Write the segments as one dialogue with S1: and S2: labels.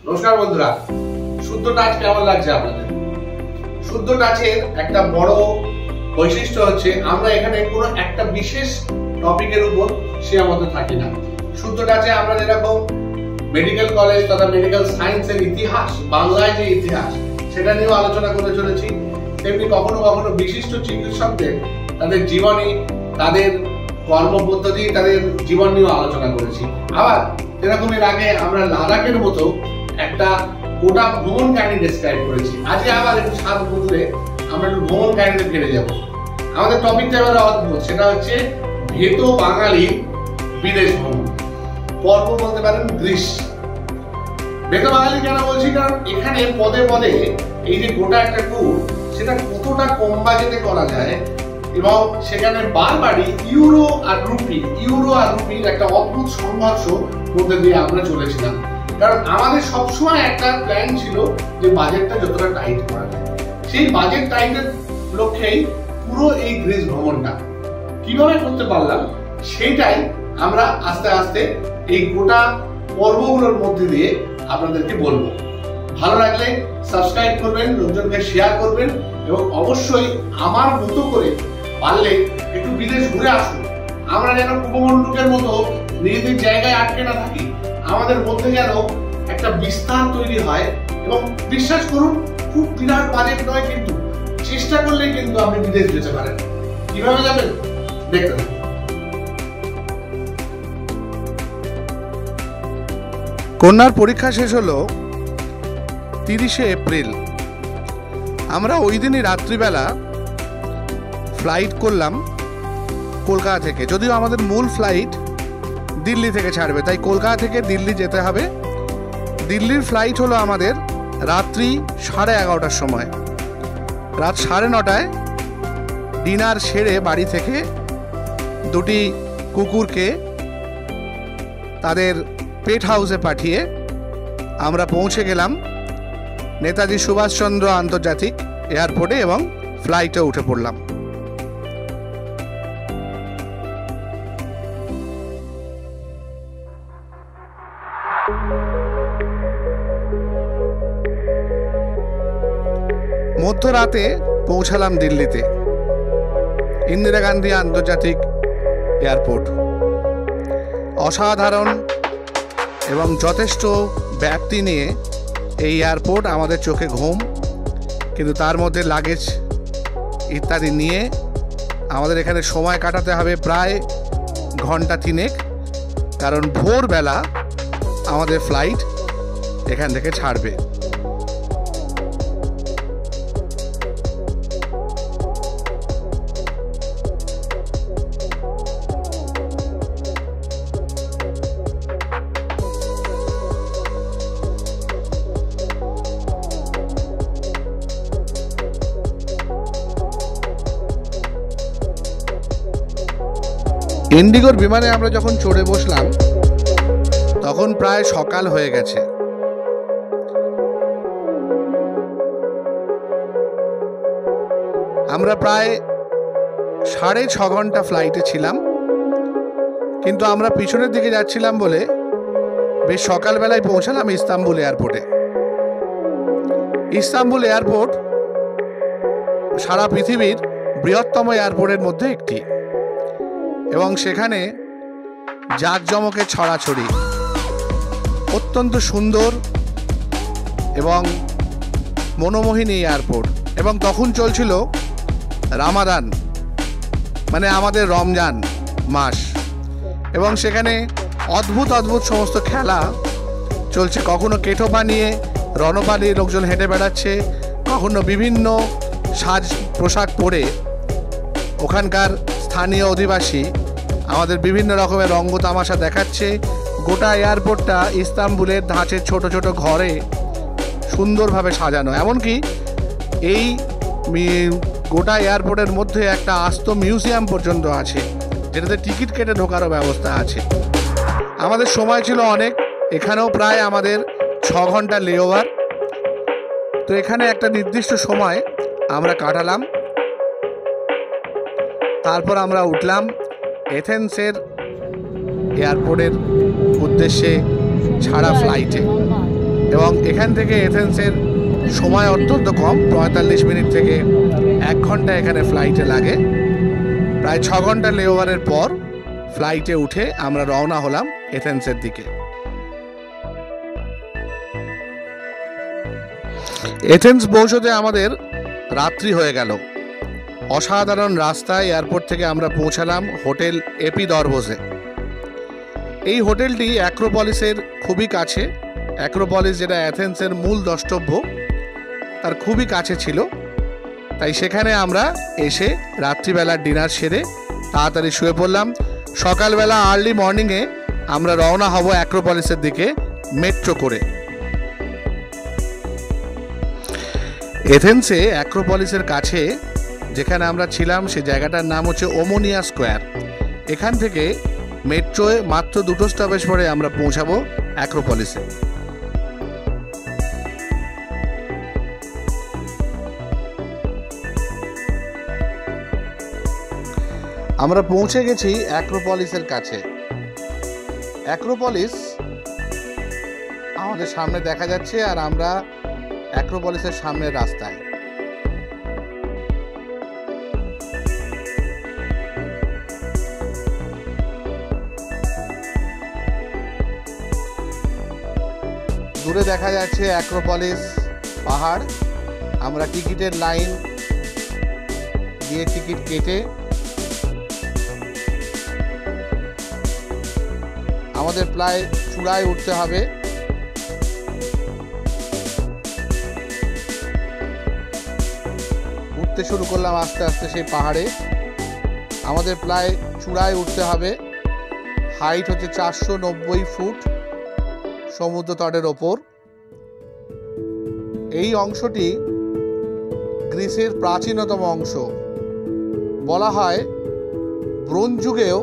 S1: নমস্কার বন্ধুরা, শুদ্ধ টাচ কেমন লাগছে আপনাদের? শুদ্ধ টাচের একটা বড় বৈশিষ্ট্য হচ্ছে আমরা এখানে কোনো একটা বিশেষ টপিকের উপর সীমাবদ্ধ থাকি না। শুদ্ধ টাচে আমরা যেরকম মেডিকেল কলেজ তথা মেডিকেল সায়েন্সের ইতিহাস, বাংলায় যে ইতিহাস সেটা নিয়েও আলোচনা করে চলেছি, তেমনি কখনো কখনো বিশিষ্ট চিকিৎসকদের তাদের জীবনী, তাদের কর্মপদ্ধতি, তাদের জীবন নিয়েও আলোচনা করেছি। আবার যেরকম এর আগে আমরা লাদাখের মতো একটা গোটা ভ্রমণ কাহিনী ডেসক্রাইব করেছি, আজকে আবার একটু সাত বন্ধুরে আমরা একটু ভ্রমণ কাহিনীতে ফিরে যাব। আমাদের টপিকটা এবার অদ্ভুত, সেটা হচ্ছে ভেতো বাঙালি বিদেশ ভ্রমণ পর্ব বলতে পারেন গ্রীষ্ম। ভেতো বাঙালি কেন বলছি? কারণ এখানে পদে পদে এই যে গোটা একটা ট্যুর, সেটা কতটা কম বাজেটে করা যায় এবং সেখানে বারবারই ইউরো আর রুপির একটা অদ্ভুত সংঘর্ষ মধ্যে দিয়ে আমরা চলেছিলাম। কারণ আমাদের সবসময় একটা প্ল্যান ছিল যে বাজেটটা যতটা টাইট করা যায়, সেই বাজেট টাইটের লক্ষ্যেই পুরো এই গ্রিস ভ্রমণটা কিভাবে করতে পারলাম সেটাই আমরা আস্তে আস্তে এই গোটা পর্বগুলোর মধ্যে দিয়ে আপনাদেরকে বলবো। ভালো লাগলে সাবস্ক্রাইব করবেন, লোকজনকে শেয়ার করবেন এবং অবশ্যই আমার মতো করে পারলে একটু বিদেশ ঘুরে আসুন। আমরা যেন উপমণ্ডকের মতো নিজেদের জায়গায় আটকে না থাকি, আমাদের মধ্যে যেন একটা বিস্তার তৈরি হয়। এবং বিশ্বাস করুন, খুব বিরাট বাজেট নয়, কিন্তু চেষ্টা করলে কিন্তু আপনি বিদেশ যেতে পারেন। কিভাবে যাবেন দেখতে থাকুন।
S2: কন্যার পরীক্ষা শেষ হলো 30শে এপ্রিল। আমরা ওই দিনই রাত্রিবেলা ফ্লাইট করলাম কলকাতা থেকে, যদিও আমাদের মূল ফ্লাইট দিল্লি থেকে ছাড়বে, তাই কলকাতা থেকে দিল্লি যেতে হবে। দিল্লির ফ্লাইট হলো আমাদের রাত্রি 11:30টার সময়। রাত 9:30টায় ডিনার সেরে বাড়ি থেকে দুটি কুকুরকে তাদের পেট হাউসে পাঠিয়ে আমরা পৌঁছে গেলাম নেতাজি সুভাষচন্দ্র আন্তর্জাতিক এয়ারপোর্টে এবং ফ্লাইটে উঠে পড়লাম। মধ্যরাতে পৌঁছালাম দিল্লিতে, ইন্দিরা গান্ধী আন্তর্জাতিক এয়ারপোর্ট। অসাধারণ এবং যথেষ্ট ব্যাপ্তি নিয়ে এই এয়ারপোর্ট, আমাদের চোখে ঘুম, কিন্তু তার মধ্যে লাগেজ ইত্যাদি নিয়ে আমাদের এখানে সময় কাটাতে হবে প্রায় ঘন্টা 3, কারণ ভোরবেলা আমাদের ফ্লাইট এখান থেকে ছাড়বে। ইন্ডিগোর বিমানে আমরা যখন চড়ে বসলাম তখন প্রায় সকাল হয়ে গেছে। আমরা প্রায় 6.5 ঘন্টা ফ্লাইটে ছিলাম, কিন্তু আমরা পিছনের দিকে যাচ্ছিলাম বলে বেশ সকালবেলায় পৌঁছালাম ইস্তাম্বুল এয়ারপোর্টে। ইস্তাম্বুল এয়ারপোর্ট সারা পৃথিবীর বৃহত্তম এয়ারপোর্টের মধ্যে একটি, এবং সেখানে জাঁকজমকের ছড়াছড়ি, অত্যন্ত সুন্দর এবং মনোমোহিনী এয়ারপোর্ট। এবং তখন চলছিল রামাদান, মানে আমাদের রমজান মাস, এবং সেখানে অদ্ভুত অদ্ভুত সমস্ত খেলা চলছে। কখনো কেঠোপা নিয়ে রণপা নিয়ে লোকজন হেঁটে বেড়াচ্ছে, কখনো বিভিন্ন সাজ পোশাক পরে ওখানকার স্থানীয় অধিবাসী আমাদের বিভিন্ন রকমের রঙ্গ তামাশা দেখাচ্ছে। গোটা এয়ারপোর্টটা ইস্তাম্বুলের ধাঁচের ছোট ছোট ঘরে সুন্দরভাবে সাজানো, এমনকি এই গোটা এয়ারপোর্টের মধ্যে একটা আস্ত মিউজিয়াম পর্যন্ত আছে, যেটাতে টিকিট কেটে ঢোকারও ব্যবস্থা আছে। আমাদের সময় ছিল অনেক, এখানেও প্রায় আমাদের 6 ঘন্টা লেওভার। তো এখানে একটা নির্দিষ্ট সময় আমরা কাটালাম। তারপর আমরা উঠলাম এথেন্সের এয়ারপোর্টের উদ্দেশ্যে ছাড়া ফ্লাইটে। এবং এখান থেকে এথেন্সের সময় অত্যন্ত কম, 45 মিনিট থেকে 1 ঘন্টা এখানে ফ্লাইটে লাগে। প্রায় 6 ঘন্টা লেওভারের পর ফ্লাইটে উঠে আমরা রওনা হলাম এথেন্সের দিকে। এথেন্স পৌঁছতে আমাদের রাত্রি হয়ে গেল। অসাধারণ রাস্তায় এয়ারপোর্ট থেকে আমরা পৌঁছালাম হোটেল এপিডরবোসে। এই হোটেলটি অ্যাক্রোপলিসের খুবই কাছে। অ্যাক্রোপলিস যেটা অ্যাথেন্সের মূল দ্রষ্টব্য, তার খুবই কাছে ছিল। তাই সেখানে আমরা এসে রাত্রিবেলার ডিনার সেরে তাড়াতাড়ি শুয়ে পড়লাম। সকালবেলা আর্লি মর্নিংয়ে আমরা রওনা হব অ্যাক্রোপলিসের দিকে মেট্রো করে। এথেন্সে অ্যাক্রোপলিসের কাছে যেখানে আমরা ছিলাম সে জায়গাটার নাম হচ্ছে ওমোনিয়া স্কোয়ার। এখান থেকে মেট্রোয় মাত্র 2টো স্টপেজ পরে আমরা পৌঁছাবো অ্যাক্রোপলিসে। আমরা পৌঁছে গেছি অ্যাক্রোপলিসের কাছে। অ্যাক্রোপলিস আমাদের সামনে দেখা যাচ্ছে, আর আমরা অ্যাক্রোপলিসের সামনের রাস্তায়। দূরে দেখা যাচ্ছে অ্যাক্রোপলিস পাহাড়। আমরা টিকিটের লাইন দিয়ে টিকিট কেটে আমাদের প্রায় চূড়ায় উঠতে হবে। উঠতে শুরু করলাম আস্তে আস্তে সেই পাহাড়ে। আমাদের প্রায় চূড়ায় উঠতে হবে। হাইট হচ্ছে 490 ফুট সমুদ্র তটের ওপর। এই অংশটি গ্রিসের প্রাচীনতম অংশ। বলা হয় ব্রোঞ্জ যুগেও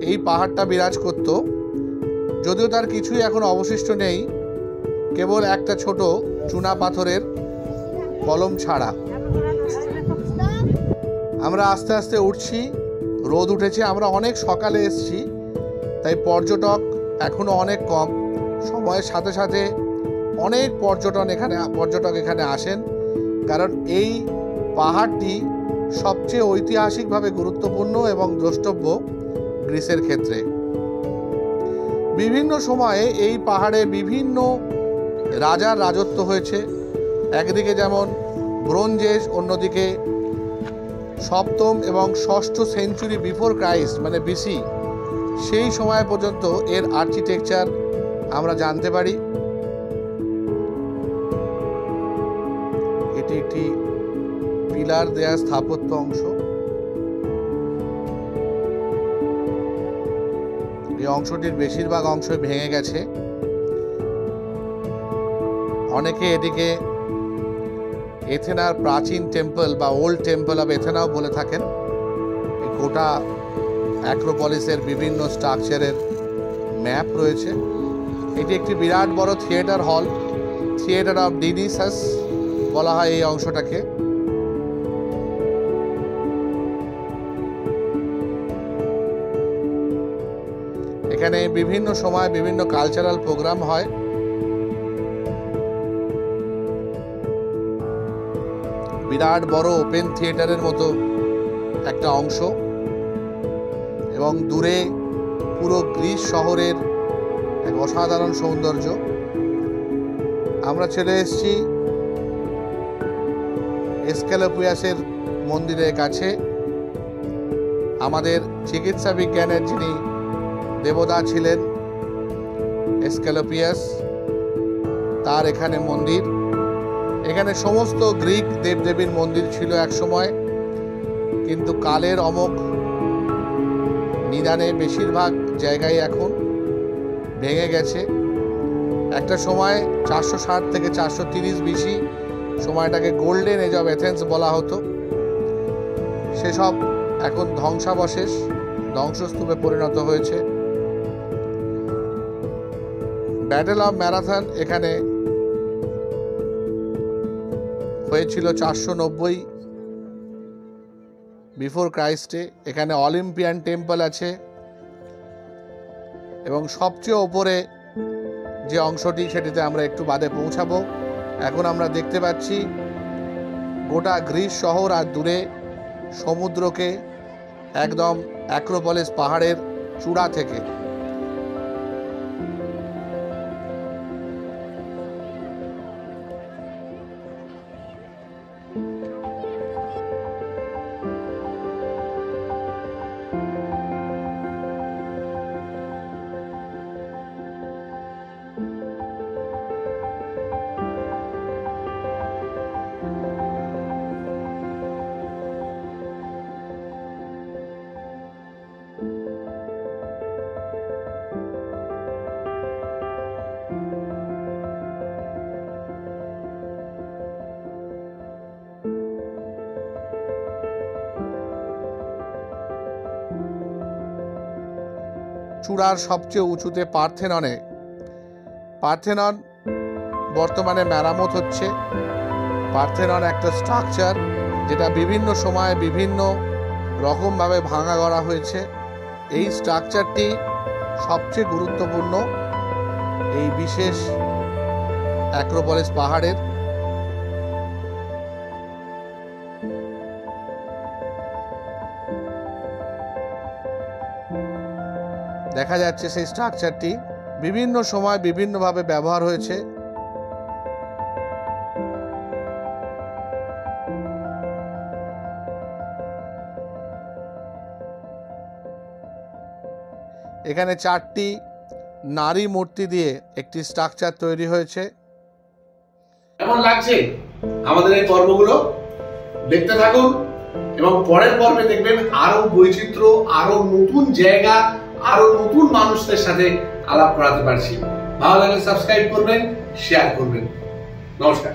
S2: এই পাহাড়টা বিরাজ করত, যদিও তার কিছুই এখন অবশিষ্ট নেই, কেবল একটা ছোট চুনা পাথরের কলম ছাড়া। আমরা আস্তে আস্তে উঠছি। রোদ উঠেছে, আমরা অনেক সকালে এসেছি, তাই পর্যটক এখনো অনেক কম। সময়ের সাথে সাথে অনেক পর্যটক এখানে আসেন, কারণ এই পাহাড়টি সবচেয়ে ঐতিহাসিকভাবে গুরুত্বপূর্ণ এবং দ্রষ্টব্য গ্রিসের ক্ষেত্রে। বিভিন্ন সময়ে এই পাহাড়ে বিভিন্ন রাজার রাজত্ব হয়েছে। একদিকে যেমন ব্রোঞ্জ এজ, অন্যদিকে 7ম এবং 6ষ্ঠ সেঞ্চুরি বিফোর ক্রাইস্ট মানে বিসি, সেই সময় পর্যন্ত এর আর্কিটেকচার আমরা জানতে পারি। এটি একটি পিলার দেয়া স্থাপত্য অংশ। এই অংশটির বেশিরভাগ অংশই ভেঙে গেছে। অনেকে এটিকে এথেনার প্রাচীন টেম্পল বা ওল্ড টেম্পল অফ এথেনাও বলে থাকেন। এই গোটা অ্যাক্রোপলিসের বিভিন্ন স্ট্রাকচারের ম্যাপ রয়েছে। এটি একটি বিরাট বড় থিয়েটার হল, থিয়েটার অফ ডিনিসাস বলা হয় এই অংশটাকে। এখানে বিভিন্ন সময় বিভিন্ন কালচারাল প্রোগ্রাম হয়। বিরাট বড় ওপেন থিয়েটারের মতো একটা অংশ, এবং দূরে পুরো গ্রিস শহরের এক অসাধারণ সৌন্দর্য। আমরা চলে এসেছি এসক্যালোপিয়াসের মন্দিরের কাছে। আমাদের চিকিৎসা বিজ্ঞানের যিনি দেবতা ছিলেন এসক্যালোপিয়াস, তার এখানে মন্দির। এখানে সমস্ত গ্রিক দেবদেবীর মন্দির ছিল এক সময়, কিন্তু কালের অমোঘ নিদানে বেশিরভাগ জায়গায় এখন ভেঙে গেছে। একটা সময় 460 থেকে 430 বিসি সময়টাকে গোল্ডেন এজ অফ এথেন্স বলা হতো। সেসব এখন ধ্বংসাবশেষ, ধ্বংসস্তূপে পরিণত হয়েছে। ব্যাটেল অফ ম্যারাথন এখানে হয়েছিল 490 বিফোর ক্রাইস্টে। এখানে অলিম্পিয়ান টেম্পল আছে, এবং সবচেয়ে ওপরে যে অংশটি সেটিতে আমরা একটু বাদে পৌঁছাবো। এখন আমরা দেখতে পাচ্ছি গোটা গ্রিস শহর আর দূরে সমুদ্রকে একদম অ্যাক্রোপলিস পাহাড়ের চূড়া থেকে। চূড়ার সবচেয়ে উঁচুতে পার্থেনন বর্তমানে মেরামত হচ্ছে। পার্থেনন একটা স্ট্রাকচার যেটা বিভিন্ন সময়ে বিভিন্ন রকমভাবে ভাঙা গড়া হয়েছে। এই স্ট্রাকচারটি সবচেয়ে গুরুত্বপূর্ণ এই বিশেষ অ্যাক্রোপলিস পাহাড়ের। দেখা যাচ্ছে সেই স্ট্রাকচারটি বিভিন্ন সময় বিভিন্নভাবে ব্যবহার হয়েছে। এখানে 4টি নারী মূর্তি দিয়ে একটি স্ট্রাকচার তৈরি হয়েছে।
S1: কেমন লাগছে আমাদের এই পর্বগুলো? দেখতে থাকুন এবং পরের পর্বে দেখবেন আরো বৈচিত্র্য, আরো নতুন জায়গা, আরো নতুন মানুষদের সাথে আলাপ করাতে পারছি। ভালো লাগলে সাবস্ক্রাইব করবেন, শেয়ার করবেন। নমস্কার।